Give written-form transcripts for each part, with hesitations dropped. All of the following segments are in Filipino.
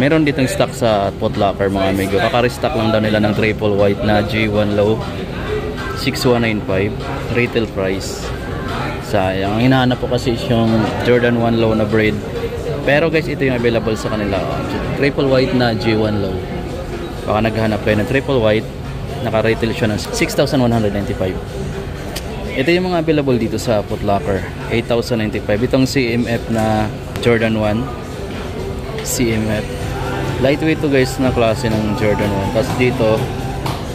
Meron ditong stock sa Foot Locker mga amigo. Kaka-restock lang daw nila ng triple white na G1 low 6195 retail price. Sayang. Ang hinahanap po kasi is yung Jordan 1 low na braid. Pero guys, ito yung available sa kanila. Triple white na G1 low. Baka naghahanap kayo ng triple white. Naka-retail siya ng 6,195. Ito yung mga available dito sa Foot Locker. 8,095. Itong CMF na Jordan 1. CMF. Lightweight to guys na klase ng Jordan 1. Tapos dito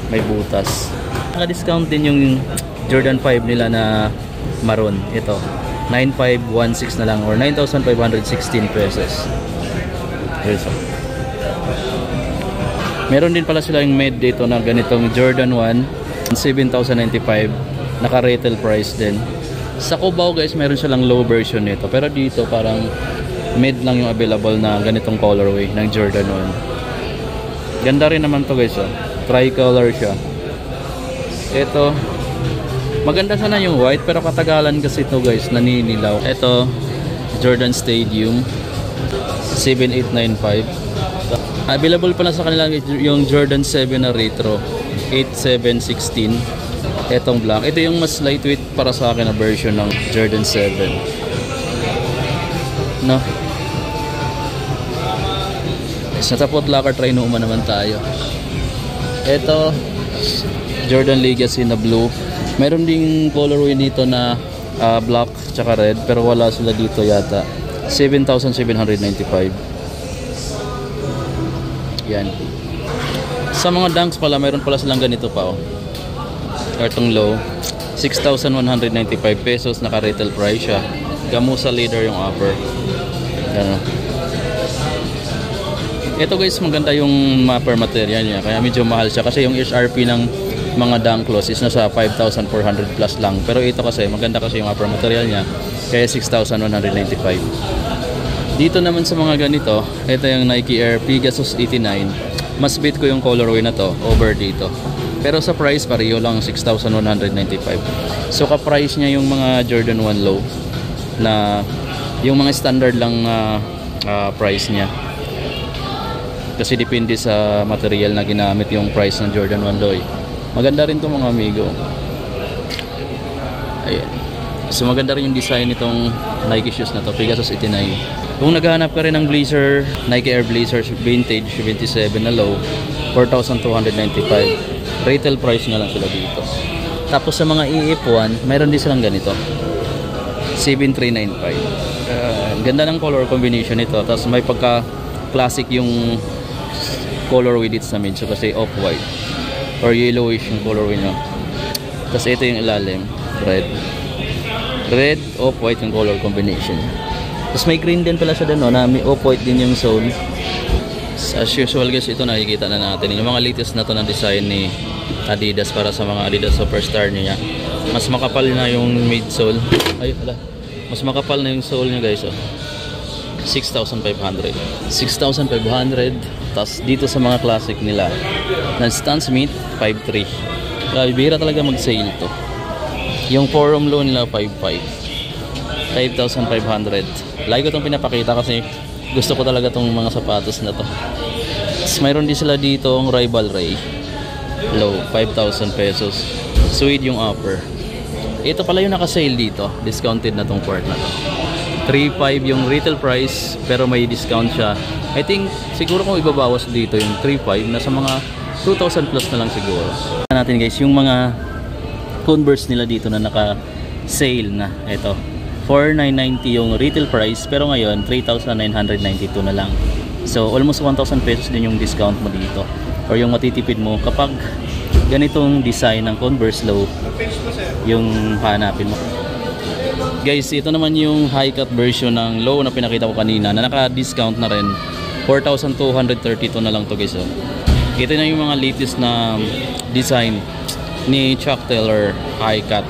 may butas. Naka-discount din yung Jordan 5 nila na maroon. Ito 9,516 na lang or 9,516 pesos. Peso. Meron din pala sila yung made dito na ganitong Jordan 1 7,095. Naka-retail price din. Sa Cubao guys, meron silang low version nito. Pero dito parang mid lang yung available na ganitong colorway ng Jordan 1. Ganda rin naman to guys. Oh. Tricolor siya. Ito, maganda sana yung white pero katagalan kasi ito guys, naninilaw. Ito, Jordan Stadium 7895. Available pala sa kanila yung Jordan 7 na retro 8716. Etong black. Ito yung mas lightweight para sa akin na version ng Jordan 7. No? Sa Foot Locker, try Numa naman tayo. Ito, Jordan Legacy na blue. Meron ding colorway dito na black tsaka red, pero wala sila dito yata. 7,795. Yan. Sa mga dunks pala, meron pala silang ganito pa oh. Itong low 6,195 pesos, naka-retail price siya. Gamusa leather yung upper. Yan. Ito guys, maganda yung upper material niya, kaya medyo mahal siya kasi yung HRP ng mga dunk clothes is nasa 5,400 plus lang. Pero ito kasi, maganda kasi yung upper material niya, kaya 6,195. Dito naman sa mga ganito, ito yung Nike Air Pegasus 89. Mas beat ko yung colorway na to over dito. Pero sa price, pareho lang 6,195. So ka-price niya yung mga Jordan 1 low na yung mga standard lang price niya. Kasi depende sa material na ginamit yung price ng Jordan 1 low. Maganda rin to mga amigo. Ayan. So maganda rin yung design nitong Nike shoes na to, Pegasus 89. Kung naghahanap ka rin ng blazer, Nike Air Blazer Vintage 27 na low, 4,295. Retail price nga lang sila dito. Tapos sa mga EF1, mayroon din silang ganito, 7,395. Ganda ng color combination nito. Tapos may pagka classic yung colorway dito sa medyo kasi off-white or yellowish yung colorway nyo. Tapos ito yung ilalim, red, off-white yung color combination. Tapos may green din pala siya doon, no, na may off-white din yung sole. As usual guys, ito nakikita na natin yung mga latest na to ng design ni Adidas para sa mga Adidas Superstar niya. Mas makapal na yung midsole. Ay, wala. Mas makapal na yung sole niya guys. Oh. 6,500. 6,500. Tapos dito sa mga classic nila, ng Stan Smith 5,300. Bihira talaga mag-sale to. Yung forum loan nila 5,500. 5,500. Lagi ko itong pinapakita kasi gusto ko talaga itong mga sapatos na to. Tapos mayroon din sila dito ang Rival Ray low, 5,000 pesos. Suede yung upper. Ito pala yung naka-sale dito. Discounted na tong part na to. 3,500 yung retail price pero may discount siya. I think siguro kung ibabawas dito yung 3,500, nasa mga 2,000 plus na lang siguro. Natin guys yung mga Converse nila dito na naka-sale na. Ito 4,990 yung retail price pero ngayon 3,992 na lang. So almost 1,000 pesos din yung discount mo dito or yung matitipid mo kapag ganitong design ng Converse low yung hanapin mo. Guys, ito naman yung high cut version ng low na pinakita ko kanina na naka-discount na rin. 4,232 na lang to guys. Oh. Ito na yung mga latest na design ni Chuck Taylor high cut.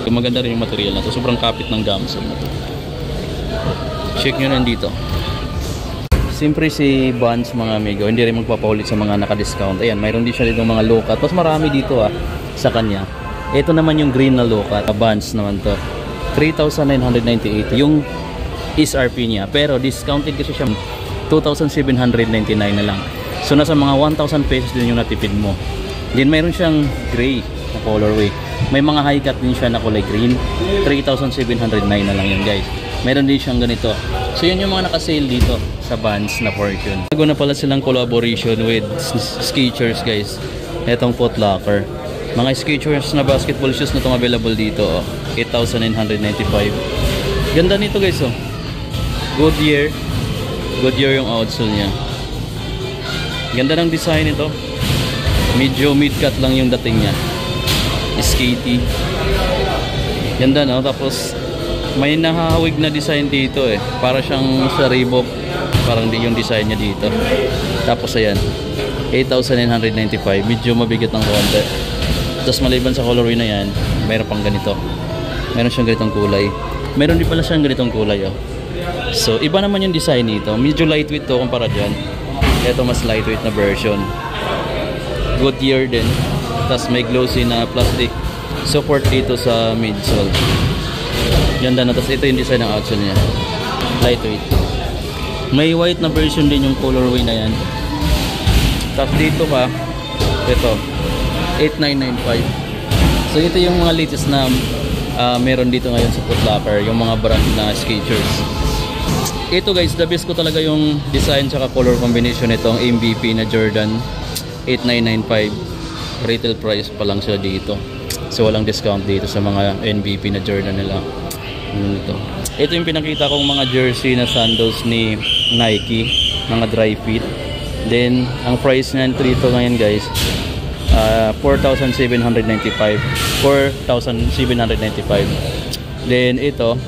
Maganda rin yung material na to. Sobrang kapit ng gums. Check nyo lang dito. Siyempre si Vans mga amigo, hindi rin magpapaulit sa mga naka-discount. Ayan, mayroon din siya dito mga low cut. Mas marami dito sa kanya. Ito naman yung green na low cut. Vans naman to. 3,998 yung SRP niya. Pero discounted kasi siya 2,799 na lang. So nasa mga 1,000 pesos din yung natipid mo. Then mayroon siyang gray na colorway. May mga high cut din siya na kulay green. 3,709 na lang yun guys. Meron din siyang ganito. So yun yung mga naka-sale dito sa Vans na Fortune. Bago na pala silang collaboration with Skechers guys. Etong Foot Locker. Mga Skechers na basketball shoes na itong available dito. 8,995. Ganda nito guys oh. Goodyear. Goodyear yung outsole niya. Ganda ng design ito. Medyo mid-cut lang yung dating niya. Skaty. Ganda no? Tapos may nahahawig na design dito eh. Para siyang sa Reebok. Parang di yung design niya dito. Tapos ayan. 8,995. Medyo mabigat ng konti. Tapos maliban sa colorway na yan, mayroon pang ganito. Meron siyang ganitong kulay. Meron din pala siyang ganitong kulay oh. So iba naman yung design nito. Medyo lightweight to kumpara dyan. Ito mas lightweight na version. Goodyear din. Tapos may glossy na plastic support dito sa midsole. Ganda na. Tapos ito yung design ng outsole niya. Lightweight. May white na version din yung colorway na yan. Tapos dito pa, ito 8,995. So ito yung mga latest na meron dito ngayon sa Foot Locker. Yung mga brand na Skechers. Ito guys, the best ko talaga yung design tsaka color combination nitong MVP na Jordan 8,995. Retail price pa lang sila dito. So walang discount dito sa mga MVP na Jordan nila. Ito yung pinakita kong mga jersey na sandals ni Nike, mga dry fit. Then ang price niyan dito ngayon guys, 4,795. 4,795. Then ito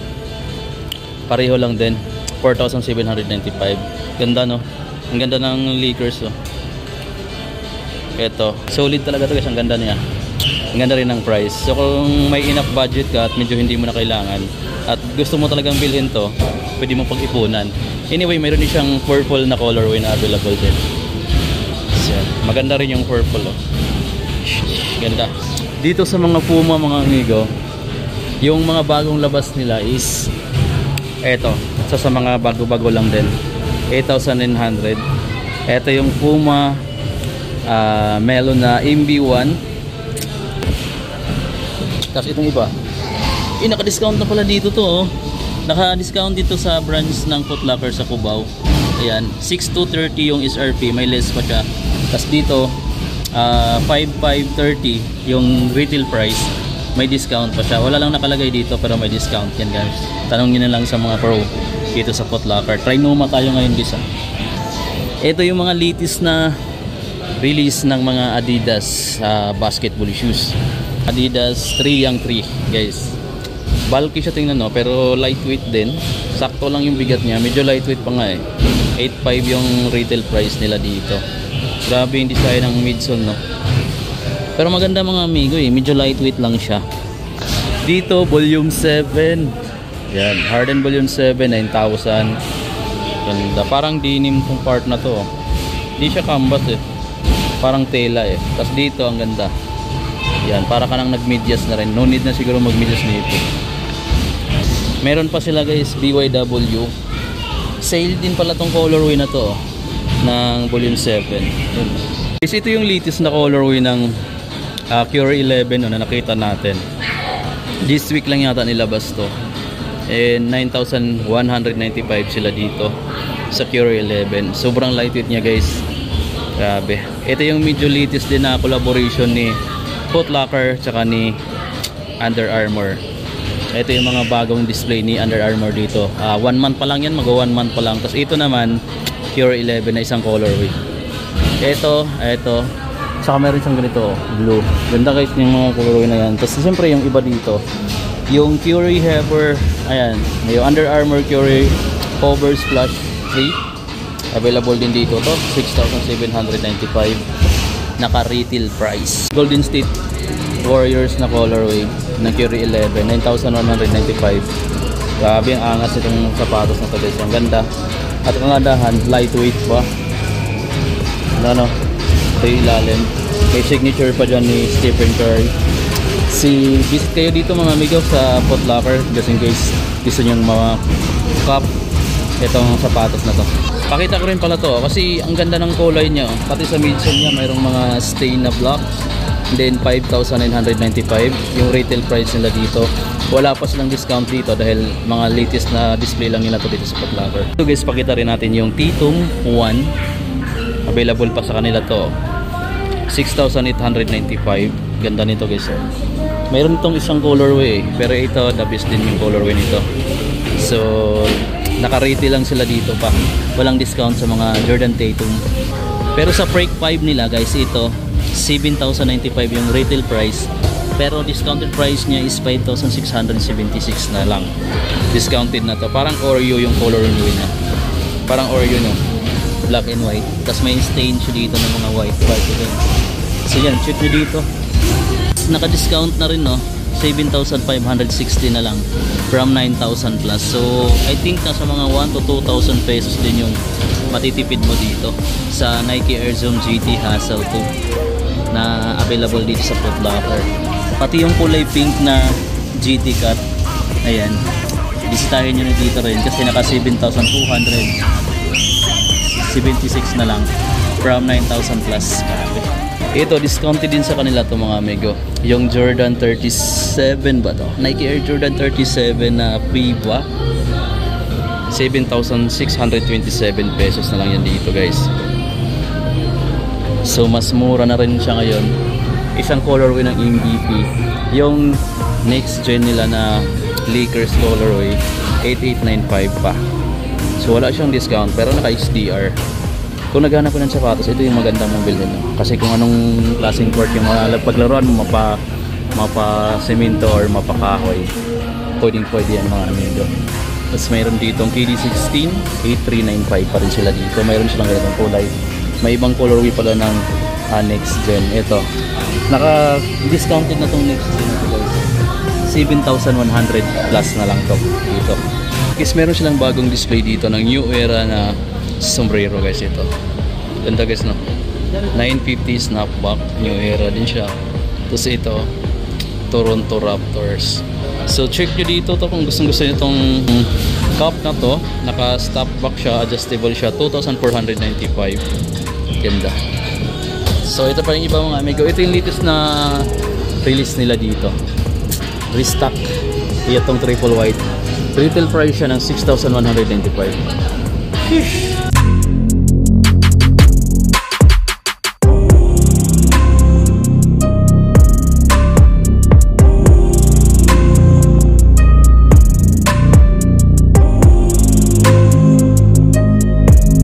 pareho lang din, 4,795. Ganda no? Ang ganda ng Lakers oh. Ito, solid talaga to guys, ang ganda niya. Ang ganda rin ng price. So kung may enough budget ka at medyo hindi mo na kailangan at gusto mo talagang bilhin to, pwede mo pag-ipunan. Anyway, mayroon din siyang purple na colorway na available din. So, maganda rin yung purple oh. Ganda. Dito sa mga Puma mga amigo, yung mga bagong labas nila is eto, sa mga bago-bago lang din. 8,900. Eto yung Puma Melon na MB1. Tapos itong iba, naka-discount na pala dito to oh. Naka-discount dito sa branch ng Foot Locker sa Cubao. Ayan, 6,230 yung SRP, may less pa siya. Tapos dito 5,530 yung retail price, may discount pa siya. Wala lang nakalagay dito pero may discount yan guys. Tanongin na lang sa mga pro dito sa Foot Locker. Trinoma tayo ngayon guys. Ito yung mga latest na release ng mga Adidas basketball shoes. Adidas 3 yang 3 guys. Bulky siya tingnan no, pero lightweight din. Sakto lang yung bigat niya, medyo lightweight pa nga eh. 8,500 yung retail price nila dito. Grabe yung design ng midsole no. Pero maganda mga amigo eh, medyo lightweight lang siya. Dito volume 7. Yan, Harden volume 7, 9,000. Ganda, parang denim tong part na to. Hindi siya canvas eh. Parang tela eh. Tapos dito ang ganda. Yan, para ka nang nagmedyas na rin. No need na siguro magmedyas nito. Meron pa sila guys, BYW. Sale din pala tong colorway na to ng volume 7. Guys, ito yung latest na colorway ng Curry 11 na nakita natin. This week lang yata nilabas to. And 9,195 sila dito sa Curry 11. Sobrang lightweight niya guys. Grabe. Ito yung medyo latest din na collaboration ni Foot Locker tsaka ni Under Armour. Ito yung mga bagong display ni Under Armour dito. 1 month pa lang yan, mag 1 month pa lang. Tapos ito naman, Curry 11 na isang colorway. Ito. Saka meron siyang ganito, blue. Ganda guys yung mga colorway na yan. Tapos siyempre yung iba dito, yung Curry Hover, ayan, yung Under Armour Curry Hover Splash 3. Available din dito to, 6,795. Naka-retail price. Golden State Warriors na colorway ng Curry 11, 9,195. Grabe ang angas itong sapatos na to guys. Ang ganda. At ang gandahan, lightweight pa. Ano? Ito yung ilalim. May signature pa dyan ni Stephen Curry. Visit kayo dito mga amigo sa Foot Locker just in case gusto nyo mga cup itong sapatos na to. Pakita ko rin pala to kasi ang ganda ng kulay niya. Pati sa midsole niya mayroong mga stain na black. Then 5,995 yung retail price nila dito. Wala pa silang discount dito dahil mga latest na display lang nila to dito sa Foot Locker. So guys, pakita rin natin yung T2 1. Available pa sa kanila to. 6,895. Ganda nito guys. Mayroon itong isang colorway pero ito the best din yung colorway nito. So naka-retail lang sila dito pa. Walang discount sa mga Jordan Tatum. Pero sa Break 5 nila guys, ito 7,095 yung retail price. Pero discounted price niya is 5,676 na lang. Discounted na to. Parang Oreo yung colorway niya. Parang Oreo no. Black and white. Tapos may stain siya dito ng mga white. So yan, check nyo dito. Naka-discount na rin no. 7,560 na lang from 9,000 plus. So I think nasa mga 1 to 2,000 pesos din yung matitipid mo dito sa Nike Air Zoom GT Hustle 2 na available dito sa Foot Locker. Pati yung kulay pink na GT Cut, ayan, bisitahin nyo na dito rin kasi naka 7,276 na lang from 9,000 plus. Ito discounted din sa kanila to mga amigo, yung Jordan 37 ba to? Nike Air Jordan 37 na Piva, 7,627 pesos na lang yan dito guys. So mas mura na rin siya ngayon. Isang colorway ng MVP, yung next gen nila na Lakers colorway, 8,895 pa. So wala siyang discount pero naka XDR. Kung naghanap ko ng sapatos, ito yung magandang mobile nila. Kasi kung anong klaseng court yung paglaruan mo, mapa semento or mapakahoy, pwedeng pwede yan mga amigo. Tapos mayroon ditong KD16, 8,395 pa rin sila dito. Mayroon silang ganitong kulay. May ibang colorway pala ng next gen. Ito, naka-discounted na tong next gen ito guys. 7,100 plus na lang to dito. Guys, meron silang bagong display dito ng new era na sombrero guys. Ito ganda guys no, 950 snapback, new era din siya. Tapos ito Toronto Raptors. So check nyo dito to kung gusto nyo itong cup na to. Naka snapback siya, adjustable siya, 2,495. Ganda. So ito pa yung iba mga amigo. Ito yung latest na release nila dito, restock. Itong triple white, retail price siya ng 6,195. Sheesh.